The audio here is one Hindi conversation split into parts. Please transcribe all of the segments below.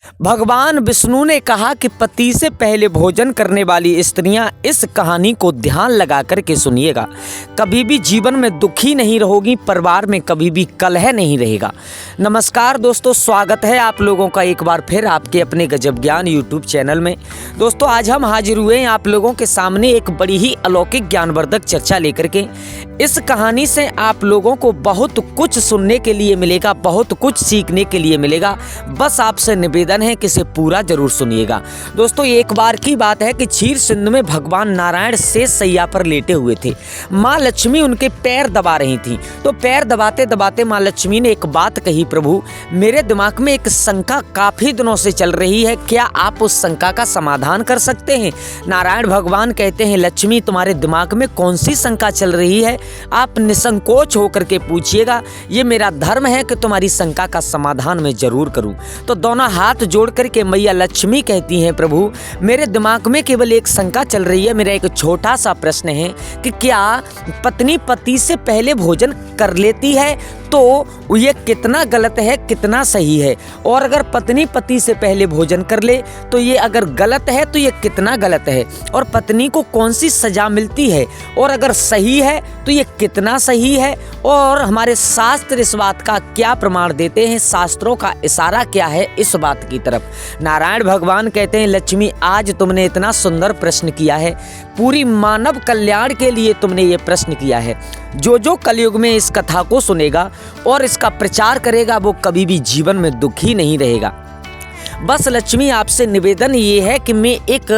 भगवान विष्णु ने कहा कि पति से पहले भोजन करने वाली स्त्रियां इस कहानी को ध्यान लगा करके सुनिएगा। कभी भी जीवन में दुखी नहीं रहोगी, परिवार में कभी भी कलह नहीं रहेगा। नमस्कार दोस्तों, स्वागत है आप लोगों का एक बार फिर आपके अपने गजब ज्ञान यूट्यूब चैनल में। दोस्तों, आज हम हाजिर हुए हैं आप लोगों के सामने एक बड़ी ही अलौकिक ज्ञानवर्धक चर्चा लेकर के। इस कहानी से आप लोगों को बहुत कुछ सुनने के लिए मिलेगा, बहुत कुछ सीखने के लिए मिलेगा। बस आपसे निवेदन है कि इसे पूरा जरूर सुनिएगा। दोस्तों, एक बार की बात है कि क्षीर सिंध में भगवान नारायण शेष सैया पर लेटे हुए थे। माँ लक्ष्मी उनके पैर दबा रही थी। तो पैर दबाते दबाते माँ लक्ष्मी ने एक बात कही, प्रभु मेरे दिमाग में एक शंका काफी दिनों से चल रही है, क्या आप उस शंका का समाधान कर सकते हैं? नारायण भगवान कहते हैं, लक्ष्मी तुम्हारे दिमाग में कौन सी शंका चल रही है? आप निसंकोच होकर के पूछिएगा, ये मेरा धर्म है कि तुम्हारी शंका का समाधान मैं जरूर करूं। तो दोनों हाथ जोड़ करके मैया लक्ष्मी कहती हैं, प्रभु मेरे दिमाग में केवल एक शंका चल रही है। मेरा एक छोटा सा प्रश्न है कि क्या पत्नी पति से पहले भोजन कर लेती है तो ये कितना गलत है, कितना सही है? और अगर पत्नी पति से पहले भोजन कर ले तो ये अगर गलत है तो ये कितना गलत है? और पत्नी को कौन सी सजा मिलती है? और अगर सही है तो ये कितना सही है? और हमारे शास्त्र इस बात का क्या प्रमाण देते हैं? शास्त्रों का इशारा क्या है इस बात की तरफ? नारायण भगवान कहते हैं, लक्ष्मी आज तुमने इतना सुंदर प्रश्न किया है, पूरी मानव कल्याण के लिए तुमने ये प्रश्न किया है। जो कलयुग में इस कथा को सुनेगा और इसका प्रचार करेगा वो कभी भी जीवन में दुखी नहीं रहेगा। बस लक्ष्मी आपसे निवेदन ये है कि मैं एक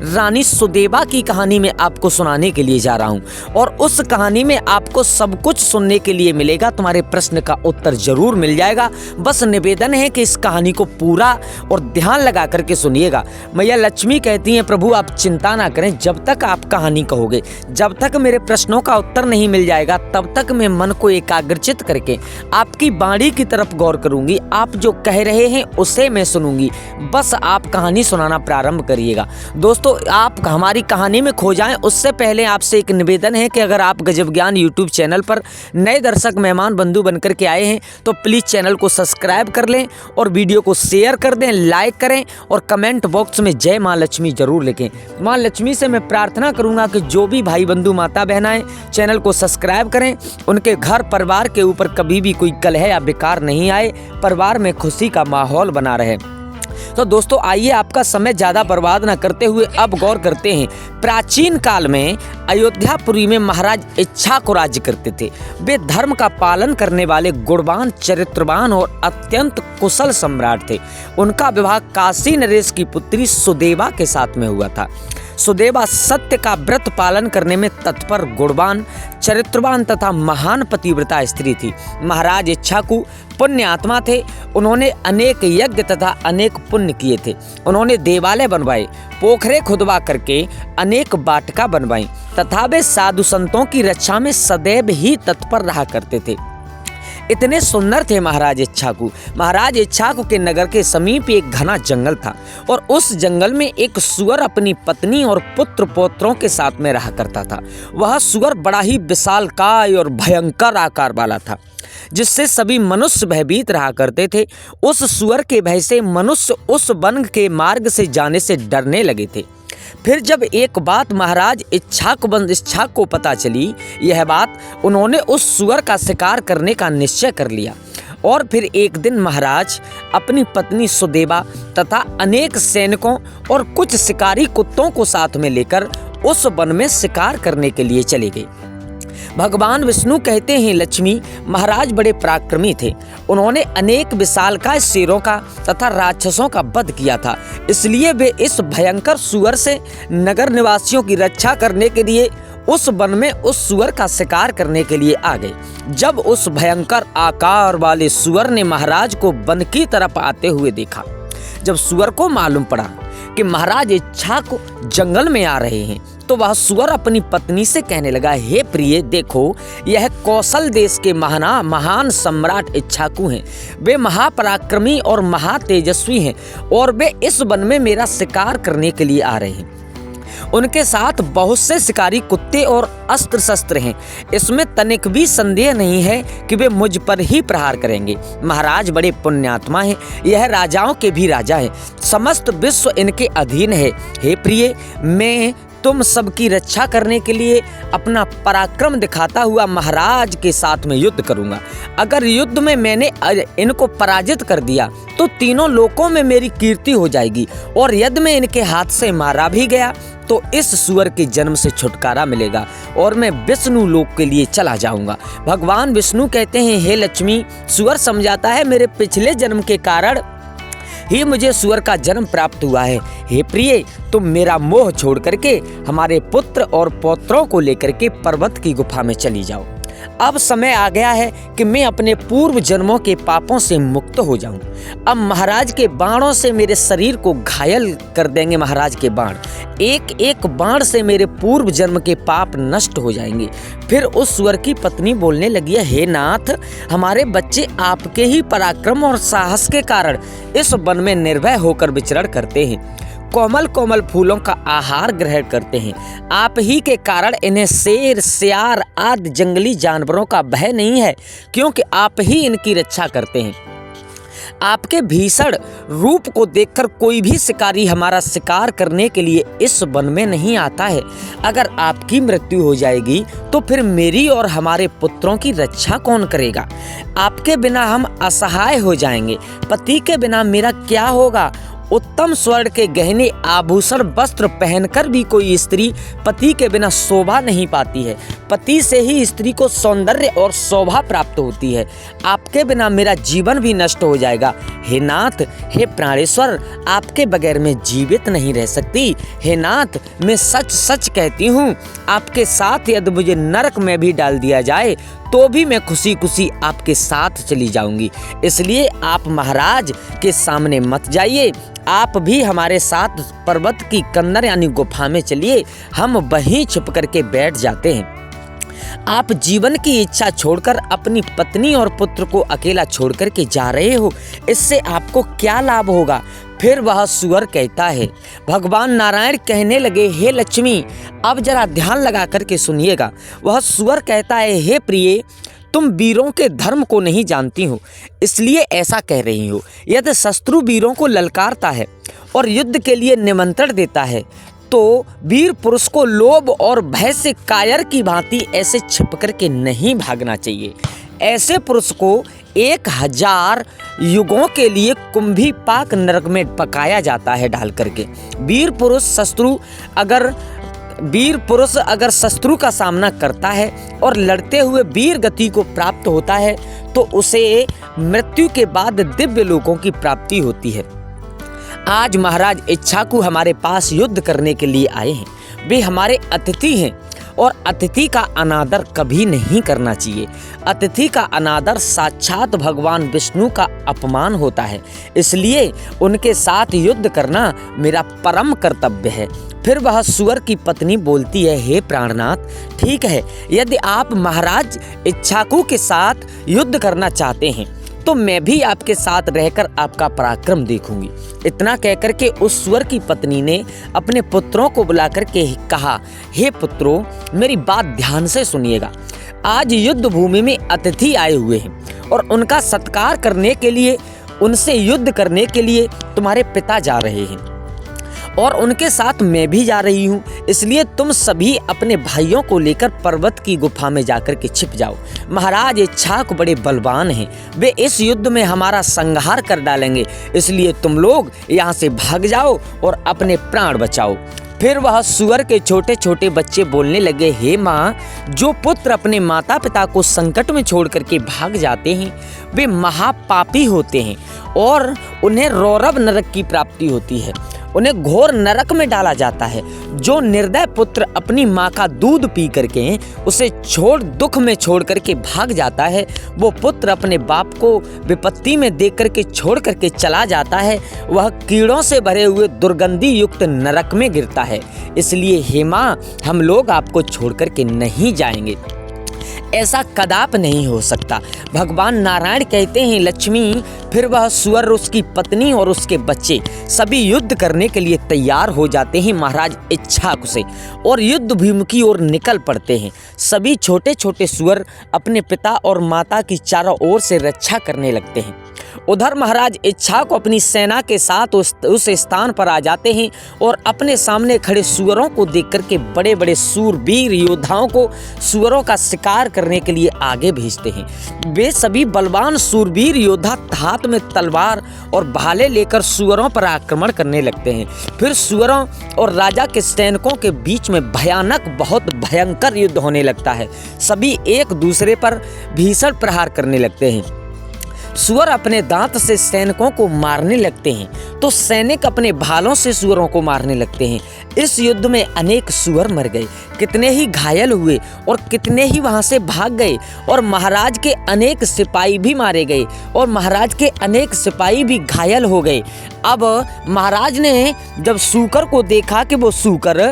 रानी सुदेवा की कहानी में आपको सुनाने के लिए जा रहा हूँ और उस कहानी में आपको सब कुछ सुनने के लिए मिलेगा। तुम्हारे प्रश्न का उत्तर जरूर मिल जाएगा। बस निवेदन है कि इस कहानी को पूरा और ध्यान लगा करके सुनिएगा। मैया लक्ष्मी कहती हैं, प्रभु आप चिंता ना करें, जब तक आप कहानी कहोगे, जब तक मेरे प्रश्नों का उत्तर नहीं मिल जाएगा, तब तक मैं मन को एकाग्रचित करके आपकी वाणी की तरफ गौर करूंगी। आप जो कह रहे हैं उसे मैं सुनूंगी। बस आप कहानी सुनाना प्रारंभ करिएगा। दोस्तों, आप हमारी कहानी में खो जाएं उससे पहले आपसे एक निवेदन है कि अगर आप गजब ज्ञान यूट्यूब चैनल पर नए दर्शक मेहमान बंधु बनकर के आए हैं तो प्लीज़ चैनल को सब्सक्राइब कर लें और वीडियो को शेयर कर दें, लाइक करें और कमेंट बॉक्स में जय माँ लक्ष्मी जरूर लिखें। माँ लक्ष्मी से मैं प्रार्थना करूँगा कि जो भी भाई बंधु माता बहनाएं चैनल को सब्सक्राइब करें, उनके घर परिवार के ऊपर कभी भी कोई कलह या बेकार नहीं आए, परिवार में खुशी का माहौल बना रहे। तो दोस्तों, आइए आपका समय ज़्यादा बर्बाद न करते हुए अब गौर करते हैं। प्राचीन काल में अयोध्यापुरी में महाराज इक्ष्वाकु राज्य करते थे। वे धर्म का पालन करने वाले गुणवान, चरित्रवान और अत्यंत कुशल सम्राट थे। उनका विवाह काशी नरेश की पुत्री सुदेवा के साथ में हुआ था। सुदेवा सत्य का व्रत पालन करने में तत्पर, गुणवान, चरित्रवान तथा महान पतिव्रता स्त्री थी। महाराज इक्ष्वाकु पुण्य आत्मा थे। उन्होंने अनेक यज्ञ तथा अनेक पुण्य किए थे। उन्होंने देवालय बनवाए, पोखरे खुदवा करके अनेक वाटिका बनवाई तथा वे साधु संतों की रक्षा में सदैव ही तत्पर रहा करते थे। इतने सुंदर थे महाराज इक्ष्वाकु। महाराज इक्ष्वाकु के नगर के समीप एक घना जंगल था और उस जंगल में एक सुअर अपनी पत्नी और पुत्र पौत्रों के साथ में रहा करता था। वह सुअर बड़ा ही विशालकाय और भयंकर आकार वाला था, जिससे सभी मनुष्य भयभीत रहा करते थे। उस सुअर के भय से मनुष्य उस वन के मार्ग से जाने से डरने लगे थे। फिर जब एक बात महाराज इक्ष्वाकु को पता चली, यह बात, उन्होंने उस सुअर का शिकार करने का निश्चय कर लिया। और फिर एक दिन महाराज अपनी पत्नी सुदेवा तथा अनेक सैनिकों और कुछ शिकारी कुत्तों को साथ में लेकर उस वन में शिकार करने के लिए चले गए। भगवान विष्णु कहते हैं, लक्ष्मी महाराज बड़े पराक्रमी थे। उन्होंने अनेक विशालकाय शेरों का तथा राक्षसों का वध किया था, इसलिए वे इस भयंकर सुअर से नगर निवासियों की रक्षा करने के लिए उस वन में उस सुअर का शिकार करने के लिए आ गए। जब उस भयंकर आकार वाले सुअर ने महाराज को वन की तरफ आते हुए देखा, जब सुअर को मालूम पड़ा कि महाराज इक्ष्वाकु जंगल में आ रहे हैं, तो वह सुअर अपनी पत्नी से कहने लगा, हे प्रिय, देखो यह कौशल देश के महान सम्राट इक्ष्वाकु हैं। वे महापराक्रमी और महातेजस्वी हैं और वे इस वन में मेरा शिकार करने के लिए आ रहे हैं। उनके साथ बहुत से शिकारी कुत्ते और अस्त्र शस्त्र हैं। इसमें तनिक भी संदेह नहीं है कि वे मुझ पर ही प्रहार करेंगे। महाराज बड़े पुण्यात्मा हैं, यह राजाओं के भी राजा हैं, समस्त विश्व इनके अधीन है। हे प्रिय, मैं तुम सबकी रक्षा करने के लिए अपना पराक्रम दिखाता हुआ महाराज के साथ में युद्ध करूंगा। अगर युद्ध में मैंने इनको पराजित कर दिया तो तीनों लोकों में मेरी कीर्ति हो जाएगी, और यदि मैं इनके हाथ से मारा भी गया तो इस सुअर के जन्म से छुटकारा मिलेगा और मैं विष्णु लोक के लिए चला जाऊंगा। भगवान विष्णु कहते हैं, हे लक्ष्मी, सुअर समझाता है मेरे पिछले जन्म के कारण ही मुझे सुअर का जन्म प्राप्त हुआ है। हे प्रिय, तुम मेरा मोह छोड़ करके हमारे पुत्र और पौत्रों को लेकर के पर्वत की गुफा में चली जाओ। अब समय आ गया है कि मैं अपने पूर्व जन्मों के पापों से मुक्त हो जाऊं। अब महाराज के बाणों से मेरे शरीर को घायल कर देंगे। महाराज के बाण, एक एक बाण से मेरे पूर्व जन्म के पाप नष्ट हो जाएंगे। फिर उस सुअर की पत्नी बोलने लगी, हे नाथ, हमारे बच्चे आपके ही पराक्रम और साहस के कारण इस वन में निर्भय होकर विचरण करते हैं, कोमल कोमल फूलों का आहार ग्रहण करते हैं। आप ही के कारण इन्हें शेर, सियार आदि जंगली जानवरों का भय नहीं है, क्योंकि आप ही इनकी रक्षा करते हैं। आपके भीषण रूप को देखकर कोई भी शिकारी हमारा शिकार करने के लिए इस वन में नहीं आता है। अगर आपकी मृत्यु हो जाएगी तो फिर मेरी और हमारे पुत्रों की रक्षा कौन करेगा? आपके बिना हम असहाय हो जाएंगे। पति के बिना मेरा क्या होगा? उत्तम स्वर्ण के गहने आभूषण वस्त्र पहनकर भी कोई स्त्री पति के बिना शोभा नहीं पाती है। पति से ही स्त्री को सौंदर्य और शोभा प्राप्त होती है। आपके बिना मेरा जीवन भी नष्ट हो जाएगा। हे नाथ, हे प्राणेश्वर, आपके बगैर मैं जीवित नहीं रह सकती। हे नाथ, मैं सच सच कहती हूँ, आपके साथ यदि मुझे नरक में भी डाल दिया जाए तो भी मैं खुशी खुशी आपके साथ चली जाऊंगी। इसलिए आप महाराज के सामने मत जाइए, आप भी हमारे साथ पर्वत की कंदर यानी गुफा में चलिए। हम वहीं छुप करके बैठ जाते हैं। आप जीवन की इच्छा छोड़कर अपनी पत्नी और पुत्र को अकेला छोड़ करके जा रहे हो, इससे आपको क्या लाभ होगा? फिर वह सुअर कहता है, भगवान नारायण कहने लगे, हे लक्ष्मी, अब जरा ध्यान लगा करके सुनिएगा। वह सुअर कहता है, हे प्रिय, तुम वीरों के धर्म को नहीं जानती हो, इसलिए ऐसा कह रही हो। यदि शत्रु वीरों को ललकारता है और युद्ध के लिए निमंत्रण देता है तो वीर पुरुष को लोभ और भय से कायर की भांति ऐसे छिप करके नहीं भागना चाहिए। ऐसे पुरुष को 1000 युगों के लिए कुंभी पाक नरक में पकाया जाता है डाल करके। वीर पुरुष अगर शत्रु का सामना करता है और लड़ते हुए वीर गति को प्राप्त होता है तो उसे मृत्यु के बाद दिव्य लोकों की प्राप्ति होती है। आज महाराज इच्छाकु हमारे पास युद्ध करने के लिए आए हैं। वे हमारे अतिथि हैं और अतिथि का अनादर कभी नहीं करना चाहिए। अतिथि का अनादर साक्षात भगवान विष्णु का अपमान होता है, इसलिए उनके साथ युद्ध करना मेरा परम कर्तव्य है। फिर वह सुअर की पत्नी बोलती है, हे प्राणनाथ, ठीक है, यदि आप महाराज इच्छाकु के साथ युद्ध करना चाहते हैं तो मैं भी आपके साथ रहकर आपका पराक्रम देखूंगी। इतना कहकर के उस सुअर की पत्नी ने अपने पुत्रों को बुलाकर के कहा, हे पुत्रों, मेरी बात ध्यान से सुनिएगा। आज युद्ध भूमि में अतिथि आए हुए हैं और उनका सत्कार करने के लिए, उनसे युद्ध करने के लिए तुम्हारे पिता जा रहे हैं और उनके साथ मैं भी जा रही हूँ। इसलिए तुम सभी अपने भाइयों को लेकर पर्वत की गुफा में जाकर के छिप जाओ। महाराज इच्छाकु बड़े बलवान हैं, वे इस युद्ध में हमारा संहार कर डालेंगे, इसलिए तुम लोग यहाँ से भाग जाओ और अपने प्राण बचाओ। फिर वह सुअर के छोटे छोटे बच्चे बोलने लगे, हे माँ, जो पुत्र अपने माता पिता को संकट में छोड़ करके भाग जाते हैं वे महापापी होते हैं और उन्हें रौरव नरक की प्राप्ति होती है, उन्हें घोर नरक में डाला जाता है। जो निर्दय पुत्र अपनी माँ का दूध पी करके उसे दुख में छोड़ करके भाग जाता है, वो पुत्र अपने बाप को विपत्ति में देख करके छोड़ करके चला जाता है, वह कीड़ों से भरे हुए दुर्गंधी युक्त नरक में गिरता है। इसलिए हे माँ, हम लोग आपको छोड़ करके नहीं जाएंगे। ऐसा कदाप नहीं हो सकता। भगवान नारायण कहते हैं लक्ष्मी, फिर वह सुअर, उसकी पत्नी और उसके बच्चे सभी युद्ध करने के लिए तैयार हो जाते हैं महाराज इच्छाक से और युद्ध भूमि की ओर निकल पड़ते हैं। सभी छोटे छोटे सुअर अपने पिता और माता की चारों ओर से रक्षा करने लगते हैं। उधर महाराज इच्छाक अपनी सेना के साथ उस स्थान पर आ जाते हैं और अपने सामने खड़े सुअरों को देख करके बड़े बड़े सूरवीर योद्धाओं को सुअरों का शिकार करने के लिए आगे भेजते हैं। वे सभी बलवान सूरवीर योद्धा हाथ में तलवार और भाले लेकर सुअरों पर आक्रमण करने लगते हैं। फिर सुअरों और राजा के सैनिकों के बीच में भयानक, बहुत भयंकर युद्ध होने लगता है। सभी एक दूसरे पर भीषण प्रहार करने लगते हैं। सुअर अपने दांत से सैनिकों को मारने लगते हैं तो सैनिक अपने भालों से सुअरों को मारने लगते हैं। इस युद्ध में अनेक सुअर मर गए, कितने ही घायल हुए और कितने ही वहां से भाग गए और महाराज के अनेक सिपाही भी मारे गए और महाराज के अनेक सिपाही भी घायल हो गए। अब महाराज ने जब सूकर को देखा कि वो सूकर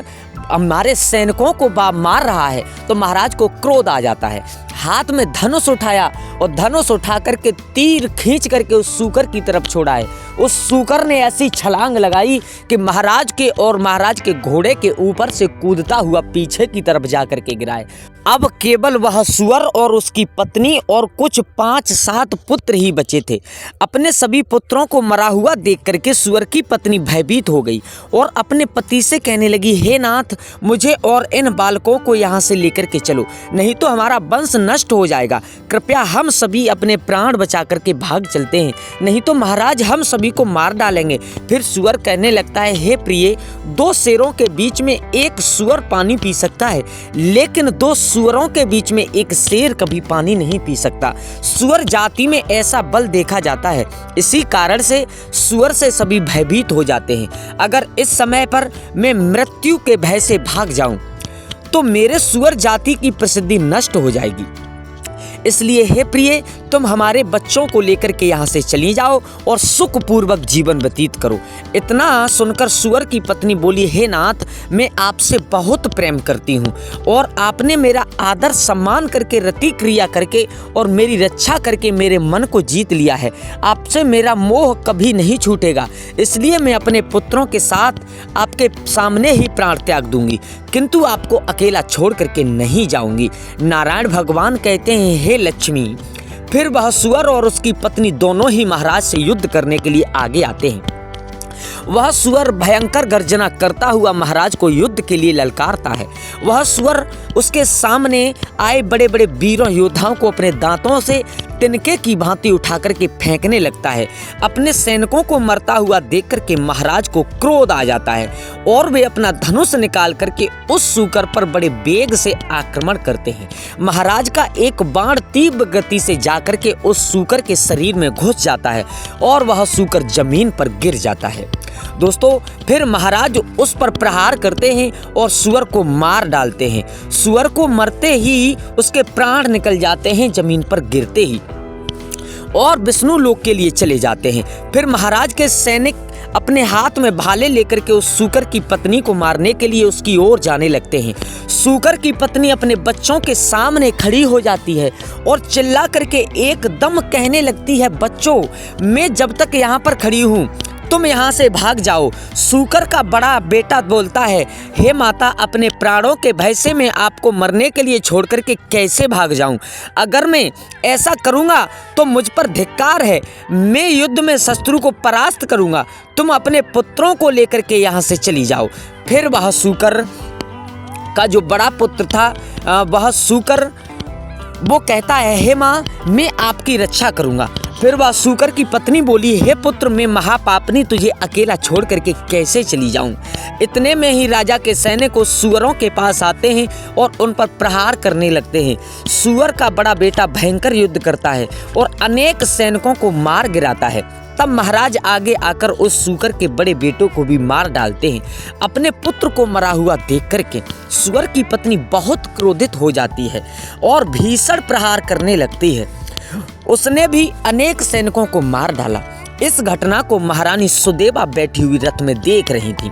हमारे सैनिकों को मार रहा है तो महाराज को क्रोध आ जाता है। हाथ में धनुष उठाया और धनुष उठा करके तीर खींच करके उस सूकर की तरफ छोड़ा है। उस सूकर ने ऐसी छलांग लगाई कि महाराज के और महाराज के घोड़े के ऊपर से कूदता हुआ पीछे की तरफ जा करके गिरा है। अब केवल वह सुअर और उसकी पत्नी और कुछ 5-7 पुत्र ही बचे थे। अपने सभी पुत्रों को मरा हुआ देख करके सुअर की पत्नी भयभीत हो गई और अपने पति से कहने लगी, हे नाथ, मुझे और इन बालकों को यहाँ से लेकर के चलो, नहीं तो हमारा वंश नष्ट हो जाएगा। कृपया हम सभी अपने प्राण बचा करके भाग चलते हैं, नहीं तो महाराज हम सभी को मार डालेंगे। फिर सुअर कहने लगता है, हे प्रिय, 2 शेरों के बीच में एक सुअर पानी पी सकता है, लेकिन 2 सुअरों के बीच में एक शेर कभी पानी नहीं पी सकता। सुअर जाति में ऐसा बल देखा जाता है, इसी कारण से सुअर से सभी भयभीत हो जाते हैं। अगर इस समय पर मैं मृत्यु के भय से भाग जाऊं तो मेरे सुअर जाति की प्रसिद्धि नष्ट हो जाएगी। इसलिए हे प्रिय, तुम हमारे बच्चों को लेकर के यहाँ से चली जाओ और सुखपूर्वक जीवन व्यतीत करो। इतना सुनकर सुअर की पत्नी बोली, हे नाथ, मैं आपसे बहुत प्रेम करती हूँ और आपने मेरा आदर सम्मान करके रति क्रिया करके और मेरी रक्षा करके मेरे मन को जीत लिया है। आपसे मेरा मोह कभी नहीं छूटेगा, इसलिए मैं अपने पुत्रों के साथ आपके सामने ही प्राण त्याग दूंगी, किंतु आपको अकेला छोड़ करके नहीं जाऊंगी। नारायण भगवान कहते हैं, हे लक्ष्मी। फिर वह सुअर और उसकी पत्नी दोनों ही महाराज से युद्ध करने के लिए आगे आते हैं। वह सुअर भयंकर गर्जना करता हुआ महाराज को युद्ध के लिए ललकारता है। वह सुअर उसके सामने आए बड़े बड़े वीरों योद्धाओं को अपने दांतों से तिनके की भांति उठा करके फेंकने लगता है। अपने सैनिकों को मरता हुआ देख करके महाराज को क्रोध आ जाता है और वे अपना धनुष निकाल करके उस सूकर पर बड़े वेग से आक्रमण करते हैं। महाराज का एक बाण तीव्र गति से जाकर के उस सूकर के शरीर में घुस जाता है और वह सूकर जमीन पर गिर जाता है। दोस्तों, फिर महाराज उस पर प्रहार करते हैं और सुअर को मार डालते हैं। सुअर को मरते ही उसके प्राण निकल जाते हैं जमीन पर गिरते ही और विष्णु लोक के लिए चले जाते हैं। फिर महाराज के सैनिक अपने हाथ में भाले लेकर के उस सूकर की पत्नी को मारने के लिए उसकी ओर जाने लगते हैं। सूकर की पत्नी अपने बच्चों के सामने खड़ी हो जाती है और चिल्ला करके एकदम कहने लगती है, बच्चों, मैं जब तक यहाँ पर खड़ी हूँ तुम यहाँ से भाग जाओ। सूकर का बड़ा बेटा बोलता है, हे माता, अपने प्राणों के भय से मैं आपको मरने के लिए छोड़ करके कैसे भाग जाऊं? अगर मैं ऐसा करूंगा तो मुझ पर धिक्कार है। मैं युद्ध में शत्रु को परास्त करूंगा। तुम अपने पुत्रों को लेकर के यहाँ से चली जाओ। फिर वह सूकर का जो बड़ा पुत्र था, वह सूकर वो कहता है, हे माँ, मैं आपकी रक्षा करूंगा। फिर वह सूकर की पत्नी बोली, हे पुत्र, मैं महापापनी तुझे अकेला छोड़ करके कैसे चली जाऊं? इतने में ही राजा के सैनिक उस सुअरों के पास आते हैं और उन पर प्रहार करने लगते हैं। सुअर का बड़ा बेटा भयंकर युद्ध करता है और अनेक सैनिकों को मार गिराता है। तब महाराज आगे आकर उस सूकर के बड़े बेटों को भी मार डालते हैं। अपने पुत्र को मरा हुआ देख करके सुअर की पत्नी बहुत क्रोधित हो जाती है और भीषण प्रहार करने लगती है। उसने भी अनेक सैनिकों को मार डाला। इस घटना को महारानी सुदेवा बैठी हुई रथ में देख रही थी।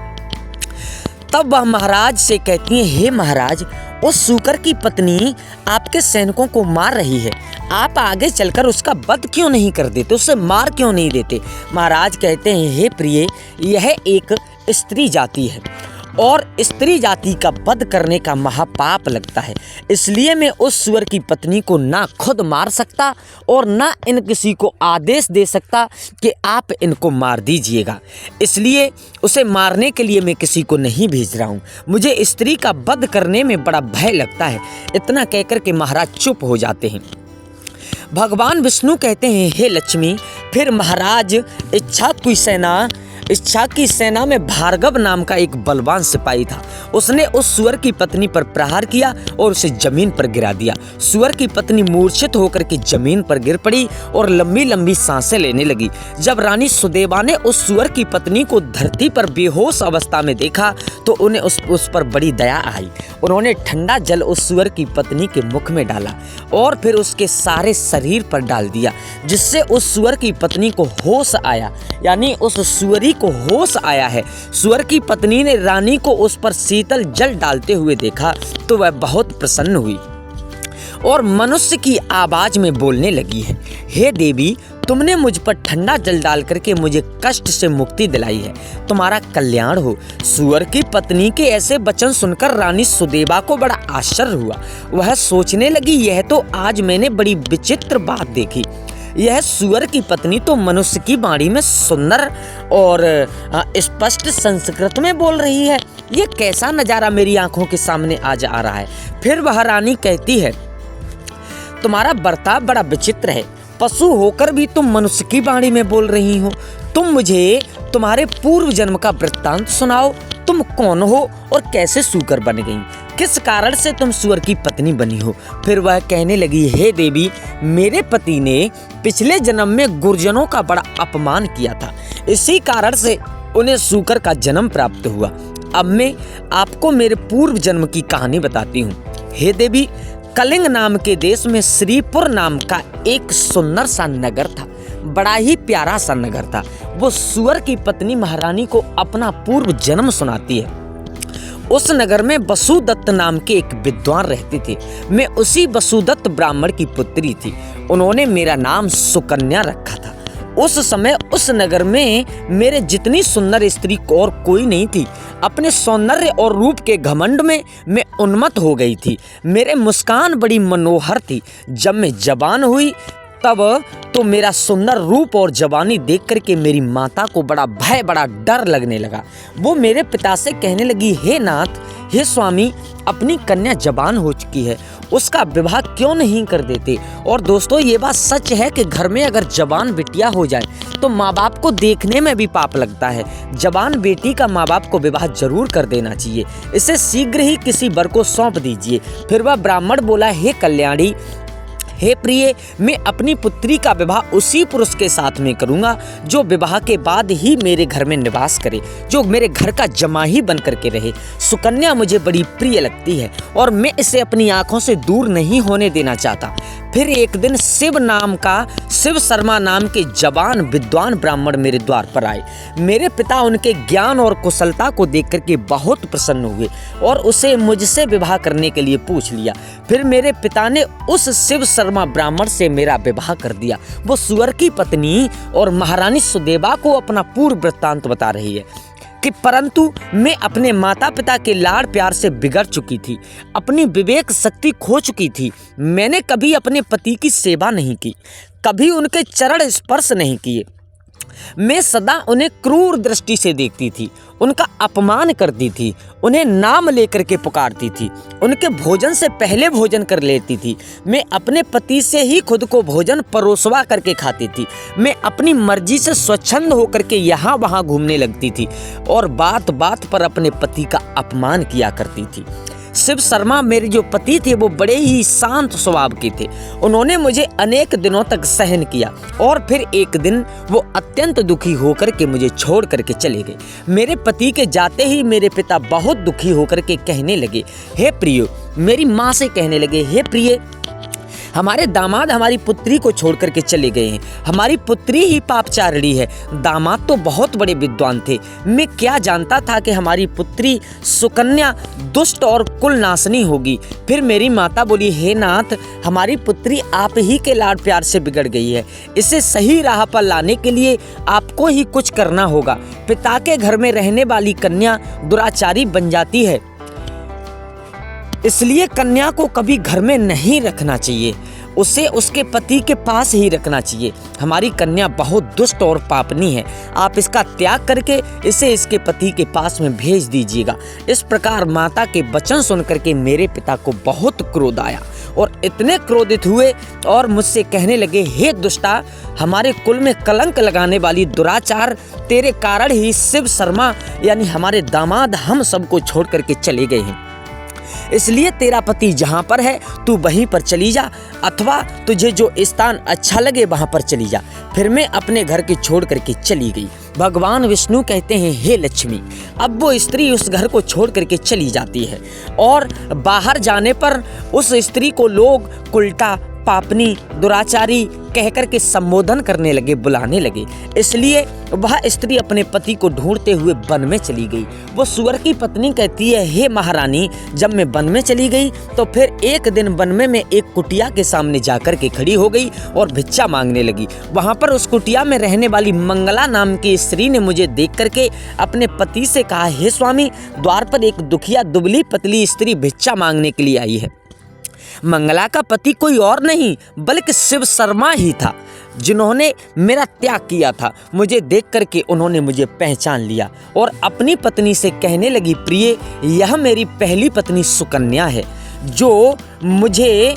तब वह महाराज से कहती है, हे महाराज, उस सूकर की पत्नी आपके सैनिकों को मार रही है, आप आगे चलकर उसका वध क्यों नहीं कर देते, उसे मार क्यों नहीं देते। महाराज कहते हैं, हे प्रिय, यह एक स्त्री जाति है और स्त्री जाति का वध करने का महापाप लगता है, इसलिए मैं उस सुअर की पत्नी को ना खुद मार सकता और ना इन किसी को आदेश दे सकता कि आप इनको मार दीजिएगा, इसलिए उसे मारने के लिए मैं किसी को नहीं भेज रहा हूँ। मुझे स्त्री का वध करने में बड़ा भय लगता है। इतना कहकर के महाराज चुप हो जाते हैं। भगवान विष्णु कहते हैं, हे लक्ष्मी, फिर महाराज इच्छा की सेना में भार्गव नाम का एक बलवान सिपाही था। उसने उस सुअर की पत्नी पर प्रहार किया और उसे जमीन पर गिरा दिया। सुअर की पत्नी मूर्छित होकर के जमीन पर गिर पड़ी और लंबी लंबी सांसें लेने लगी। जब रानी सुदेवा ने उस सुअर की पत्नी को धरती पर बेहोश अवस्था में देखा तो उन्हें उस पर बड़ी दया आई। उन्होंने ठंडा जल उस सुअर की पत्नी के मुख में डाला और फिर उसके सारे शरीर पर डाल दिया, जिससे उस सुअर की पत्नी को होश आया, यानी उस सुअरी को होश आया है। सुअर की पत्नी ने रानी को उस पर शीतल जल डालते हुए देखा तो वह बहुत प्रसन्न हुई और मनुष्य की आवाज में बोलने लगी है, हे देवी, तुमने मुझ पर ठंडा जल डाल करके मुझे कष्ट से मुक्ति दिलाई है, तुम्हारा कल्याण हो। सुअर की पत्नी के ऐसे वचन सुनकर रानी सुदेवा को बड़ा आश्चर्य हुआ। वह सोचने लगी, यह तो आज मैंने बड़ी विचित्र बात देखी। यह सुअर की पत्नी तो मनुष्य की वाणी में सुंदर और स्पष्ट संस्कृत में बोल रही है। ये कैसा नजारा मेरी आंखों के सामने आज आ रहा है। फिर वह रानी कहती है, तुम्हारा बर्ताव बड़ा विचित्र है, पशु होकर भी तुम मनुष्य की वाणी में बोल रही हो। तुम मुझे तुम्हारे पूर्व जन्म का वृत्तांत सुनाओ, तुम कौन हो और कैसे सूकर बन गई, किस कारण से तुम सुअर की पत्नी बनी हो। फिर वह कहने लगी, हे देवी, मेरे पति ने पिछले जन्म में गुरजनों का बड़ा अपमान किया था, इसी कारण से उन्हें सूकर का जन्म प्राप्त हुआ। अब मैं आपको मेरे पूर्व जन्म की कहानी बताती हूँ। हे देवी, कलिंग नाम के देश में श्रीपुर नाम का एक सुंदर सा नगर था, बड़ा ही प्यारा सा नगर था। वो सुअर की पत्नी महारानी को अपना पूर्व जन्म सुनाती है। उस नगर में वसुदत्त नाम के एक विद्वान रहते थे। मैं उसी वसुदत्त ब्राह्मण की पुत्री थी। उन्होंने मेरा नाम सुकन्या रखा था। उस समय उस नगर में मेरे जितनी सुंदर स्त्री और कोई नहीं थी। अपने सौंदर्य और रूप के घमंड में मैं उन्मत्त हो गई थी। मेरे मुस्कान बड़ी मनोहर थी। जब मैं जवान हुई तब तो मेरा सुंदर रूप और जवानी देख करके मेरी माता को बड़ा भय, बड़ा डर लगने लगा। वो मेरे पिता से कहने लगी, हे नाथ, हे स्वामी, अपनी कन्या जवान हो चुकी है, उसका विवाह क्यों नहीं कर देते। और दोस्तों, ये बात सच है कि घर में अगर जवान बिटिया हो जाए तो माँ बाप को देखने में भी पाप लगता है। जवान बेटी का माँ बाप को विवाह जरूर कर देना चाहिए। इसे शीघ्र ही किसी वर को सौंप दीजिए। फिर वह ब्राह्मण बोला, हे कल्याणी, हे प्रिय, मैं अपनी पुत्री का विवाह उसी पुरुष के साथ में करूंगा जो विवाह के बाद ही मेरे घर में निवास करे, जो मेरे घर का जमाई बन करके रहे। सुकन्या मुझे बड़ी प्रिय लगती है और मैं इसे अपनी आंखों से दूर नहीं होने देना चाहता। फिर एक दिन शिव शर्मा नाम के जवान विद्वान ब्राह्मण मेरे द्वार पर आए। मेरे पिता उनके ज्ञान और कुशलता को देख करके बहुत प्रसन्न हुए और उसे मुझसे विवाह करने के लिए पूछ लिया। फिर मेरे पिता ने उस शिव शर्मा ब्राह्मण से मेरा विवाह कर दिया। वो सुअर की पत्नी और महारानी सुदेवा को अपना पूर्व वृत्तांत बता रही है कि परंतु मैं अपने माता पिता के लाड़ प्यार से बिगड़ चुकी थी, अपनी विवेक शक्ति खो चुकी थी। मैंने कभी अपने पति की सेवा नहीं की, कभी उनके चरण स्पर्श नहीं किए। मैं सदा उन्हें क्रूर दृष्टि से देखती थी, उनका अपमान करती थी, उन्हें नाम लेकर के पुकारती थी, उनके भोजन से पहले भोजन कर लेती थी। मैं अपने पति से ही खुद को भोजन परोसवा करके खाती थी। मैं अपनी मर्जी से स्वच्छंद होकर के यहाँ वहाँ घूमने लगती थी और बात बात पर अपने पति का अपमान किया करती थी। शिव शर्मा मेरे जो पति थे वो बड़े ही शांत स्वभाव के थे। उन्होंने मुझे अनेक दिनों तक सहन किया और फिर एक दिन वो अत्यंत दुखी होकर के मुझे छोड़ करके चले गए। मेरे पति के जाते ही मेरे पिता बहुत दुखी होकर के कहने लगे, हे प्रिय, मेरी माँ से कहने लगे, हे प्रिय, हमारे दामाद हमारी पुत्री को छोड़ करके चले गए हैं। हमारी पुत्री ही पापचारिणी है। दामाद तो बहुत बड़े विद्वान थे। मैं क्या जानता था कि हमारी पुत्री सुकन्या दुष्ट और कुलनाशनी होगी। फिर मेरी माता बोली, हे नाथ, हमारी पुत्री आप ही के लाड प्यार से बिगड़ गई है। इसे सही राह पर लाने के लिए आपको ही कुछ करना होगा। पिता के घर में रहने वाली कन्या दुराचारी बन जाती है, इसलिए कन्या को कभी घर में नहीं रखना चाहिए, उसे उसके पति के पास ही रखना चाहिए। हमारी कन्या बहुत दुष्ट और पापनी है। आप इसका त्याग करके इसे इसके पति के पास में भेज दीजिएगा। इस प्रकार माता के वचन सुनकर के मेरे पिता को बहुत क्रोध आया और इतने क्रोधित हुए और मुझसे कहने लगे, हे दुष्टा, हमारे कुल में कलंक लगाने वाली दुराचार, तेरे कारण ही शिव शर्मा यानी हमारे दामाद हम सबको छोड़ करके चले गए हैं। इसलिए तेरा पति जहाँ पर है तू वहीं पर चली जा, अथवा तुझे जो स्थान अच्छा लगे वहाँ पर चली जा। फिर मैं अपने घर के छोड़ करके चली गई। भगवान विष्णु कहते हैं, हे लक्ष्मी, अब वो स्त्री उस घर को छोड़ करके चली जाती है और बाहर जाने पर उस स्त्री को लोग उल्टा पापनी दुराचारी कहकर के संबोधन करने लगे, बुलाने लगे। इसलिए वह स्त्री अपने पति को ढूंढते हुए वन में चली गई। वो सुअर की पत्नी कहती है, हे महारानी, जब मैं वन में चली गई तो फिर एक दिन वन में मैं एक कुटिया के सामने जाकर के खड़ी हो गई और भिक्षा मांगने लगी। वहाँ पर उस कुटिया में रहने वाली मंगला नाम की स्त्री ने मुझे देख करके अपने पति से कहा, हे स्वामी, द्वार पर एक दुखिया दुबली पतली स्त्री भिक्षा मांगने के लिए आई है। मंगला का पति कोई और नहीं बल्कि शिव शर्मा ही था, जिन्होंने मेरा त्याग किया था। मुझे देख करके उन्होंने मुझे पहचान लिया और अपनी पत्नी से कहने लगी, प्रिय, यह मेरी पहली पत्नी सुकन्या है, जो मुझे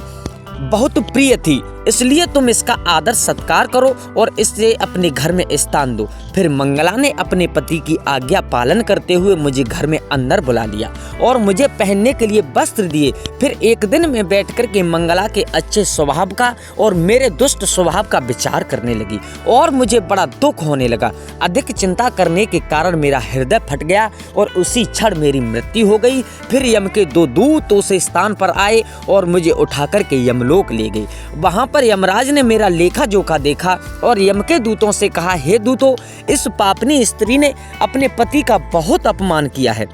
बहुत प्रिय थी, इसलिए तुम इसका आदर सत्कार करो और इसे अपने घर में स्थान दो। फिर मंगला ने अपने पति की आज्ञा पालन करते हुए मुझे घर में अंदर बुला लिया और मुझे पहनने के लिए वस्त्र दिए। फिर एक दिन में बैठ कर के मंगला के अच्छे स्वभाव का और मेरे दुष्ट स्वभाव का विचार करने लगी और मुझे बड़ा दुख होने लगा। अधिक चिंता करने के कारण मेरा हृदय फट गया और उसी क्षण मेरी मृत्यु हो गई। फिर यम के 2 दूत उस स्थान पर आए और मुझे उठा करके यमलोक ले गए। वहाँ पर यमराज ने मेरा लेखा जोखा देखा और यम के दूतों से कहा, हे दूतों, इस पापनी स्त्री ने अपने पति का बहुत अपमान किया है।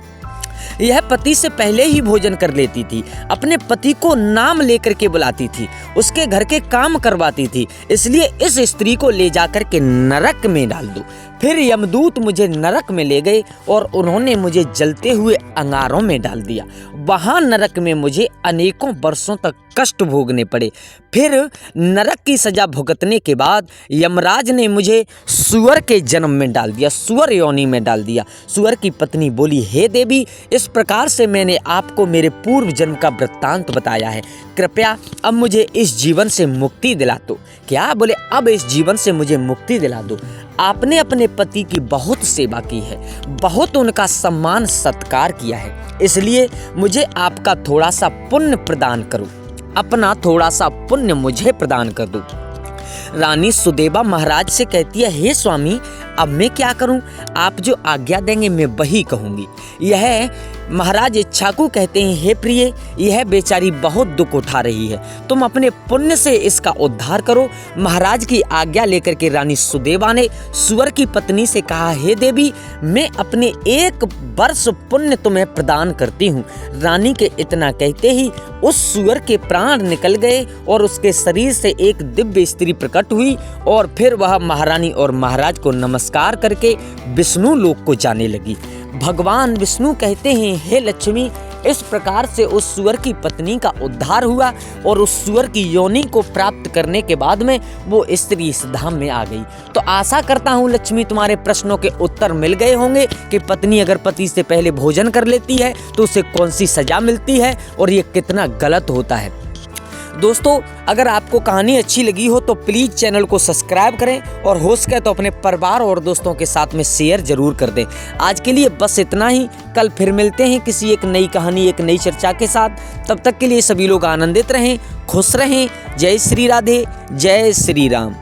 यह पति से पहले ही भोजन कर लेती थी, अपने पति को नाम लेकर के बुलाती थी, उसके घर के काम करवाती थी, इसलिए इस स्त्री को ले जाकर के नरक में डाल दो। फिर यमदूत मुझे नरक में ले गए और उन्होंने मुझे जलते हुए अंगारों में डाल दिया। वहाँ नरक में मुझे अनेकों वर्षों तक कष्ट भोगने पड़े। फिर नरक की सजा भुगतने के बाद यमराज ने मुझे सुअर के जन्म में डाल दिया, सुअर योनि में डाल दिया। सुअर की पत्नी बोली, हे देवी, इस प्रकार से मैंने आपको मेरे पूर्व जन्म का वृत्तांत बताया है, कृपया अब मुझे इस जीवन से मुक्ति दिला दो। क्या बोले? अब इस जीवन से मुझे मुक्ति दिला दो। आपने अपने पति की बहुत सेवा की है, बहुत उनका सम्मान सत्कार किया है, इसलिए मुझे आपका थोड़ा सा पुण्य प्रदान करो, अपना थोड़ा सा पुण्य मुझे प्रदान कर दो। रानी सुदेवा महाराज से कहती है, हे स्वामी, अब मैं क्या करूं? आप जो आज्ञा देंगे मैं वही कहूंगी। यह महाराज इच्छाकू कहते हैं, हे प्रिय, यह बेचारी बहुत दुख उठा रही है, तुम अपने पुण्य से इसका उद्धार करो। महाराज की आज्ञा लेकर के रानी सुदेवा ने सुअर की पत्नी से कहा, हे देवी, मैं अपने 1 वर्ष पुण्य तुम्हें प्रदान करती हूँ। रानी के इतना कहते ही उस सुअर के प्राण निकल गए और उसके शरीर से एक दिव्य स्त्री प्रकट हुई और फिर वह महारानी और महाराज को नमस्कार करके विष्णु लोक को जाने लगी। भगवान विष्णु कहते हैं, हे लक्ष्मी, इस प्रकार से उस सुअर की पत्नी का उद्धार हुआ और उस सुअर की योनि को प्राप्त करने के बाद में वो स्त्री इस धाम में आ गई। तो आशा करता हूँ लक्ष्मी, तुम्हारे प्रश्नों के उत्तर मिल गए होंगे कि पत्नी अगर पति से पहले भोजन कर लेती है तो उसे कौन सी सजा मिलती है और ये कितना गलत होता है। दोस्तों, अगर आपको कहानी अच्छी लगी हो तो प्लीज़ चैनल को सब्सक्राइब करें और हो सके तो अपने परिवार और दोस्तों के साथ में शेयर जरूर कर दें। आज के लिए बस इतना ही। कल फिर मिलते हैं किसी एक नई कहानी, एक नई चर्चा के साथ। तब तक के लिए सभी लोग आनंदित रहें, खुश रहें। जय श्री राधे, जय श्री राम।